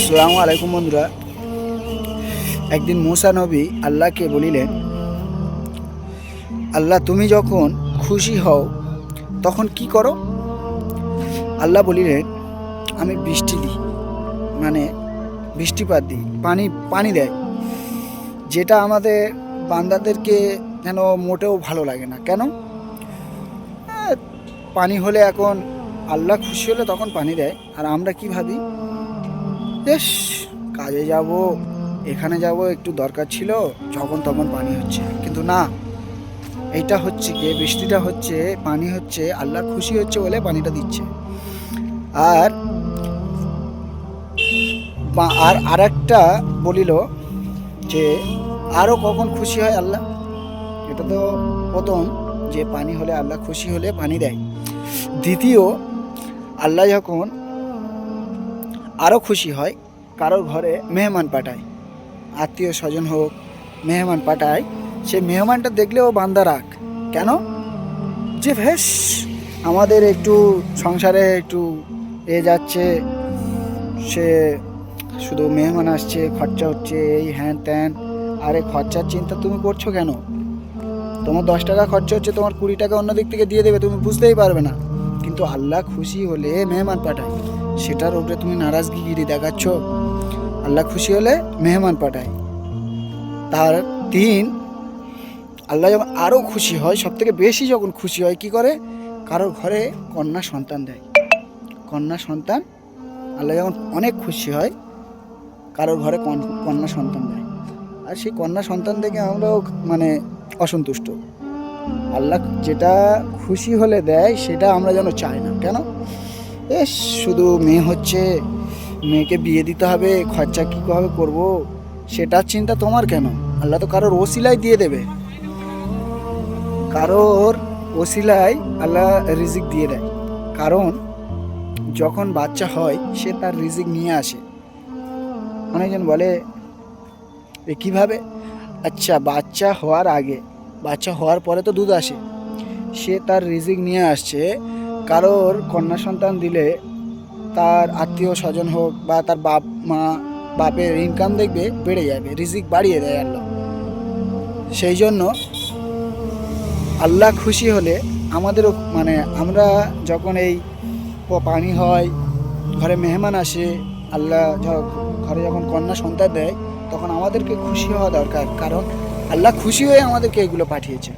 আসসালামু আলাইকুম বন্ধুরা। একদিন মুসা নবী আল্লাহকে বলিলেন, আল্লাহ তুমি যখন খুশি হও তখন কি করো? আল্লাহ বলিলেন, আমি বৃষ্টি দিই, মানে বৃষ্টিপাত দিই, পানি পানি দেয়, যেটা আমাদের বান্দাদেরকে যেন মোটেও ভালো লাগে না। কেন? আহ, পানি হলে এখন আল্লাহ খুশি হলে তখন পানি দেয়, আর আমরা কি ভাবি, বেশ কাজে যাব, এখানে যাব, একটু দরকার ছিল, যখন তখন পানি হচ্ছে। কিন্তু না, এইটা হচ্ছে কি, বৃষ্টিটা হচ্ছে, পানি হচ্ছে, আল্লাহ খুশি হচ্ছে বলে পানিটা দিচ্ছে। আর আর একটা বলিল যে আরও কখন খুশি হয় আল্লাহ। এটা তো প্রথম, যে পানি হলে আল্লাহ খুশি হলে পানি দেয়। দ্বিতীয়, আল্লাহ যখন আরও খুশি হয়, কারোর ঘরে মেহমান পাঠায়, আত্মীয় স্বজন হোক, মেহমান পাঠায়, সে মেহমানটা দেখলেও বান্দা রাখ। কেন? যে ভেস আমাদের একটু সংসারে একটু যাচ্ছে, সে শুধু মেহমান আসছে, খরচা হচ্ছে, এই হ্যান ত্যান। আরে খরচার চিন্তা তুমি করছো কেন? তোমার 10 টাকা খরচা হচ্ছে, তোমার 20 টাকা অন্য দিক থেকে দিয়ে দেবে, তুমি বুঝতেই পারবে না। কিন্তু আল্লাহ খুশি হলে মেহমান পাঠায়, সেটার উপরে তুমি নারাজগিরি দেখাচ্ছ। আল্লাহ খুশি হলে মেহমান পাঠায়। তার 3, আল্লাহ যখন আরও খুশি হয়, সব থেকে বেশি যখন খুশি হয়, কি করে? কারোর ঘরে কন্যা সন্তান দেয়। কন্যা সন্তান, আল্লাহ যখন অনেক খুশি হয়, কারোর ঘরে কন্যা সন্তান দেয়। আর সেই কন্যা সন্তান থেকে আমরাও মানে অসন্তুষ্ট। আল্লাহ যেটা খুশি হলে দেয় সেটা আমরা যেন চাই না। কেন? শুধু মেয়ে হচ্ছে, মেয়েকে বিয়ে দিতে হবে, খরচা কীভাবে করব, সেটার চিন্তা তোমার কেন? আল্লাহ তো কারোর ওসিলায় দিয়ে দেবে, কারোর ওসিলায় আল্লাহ রিজিক দিয়ে দেয়। কারণ যখন বাচ্চা হয়, সে তার রিজিক নিয়ে আসে। অনেকজন বলে কীভাবে? আচ্ছা, বাচ্চা হওয়ার আগে, বাচ্চা হওয়ার পরে তো দুধ আসে, সে তার রিজিক নিয়ে আসছে। কারোর কন্যা সন্তান দিলে তার আত্মীয় স্বজন হোক বা তার বাপ মা, বাপের ইনকাম দেখবে বেড়ে যাবে, রিজিক বাড়িয়ে দেয় আল্লাহ। সেই জন্য আল্লাহ খুশি হলে আমাদেরও মানে আমরা যখন এই পানি হয়, ঘরে মেহমান আসে, আল্লাহ ঘরে যখন কন্যা সন্তান দেয়, তখন আমাদেরকে খুশি হওয়া দরকার। কারণ আল্লাহ খুশি হয়ে আমাদেরকে এগুলো পাঠিয়েছে।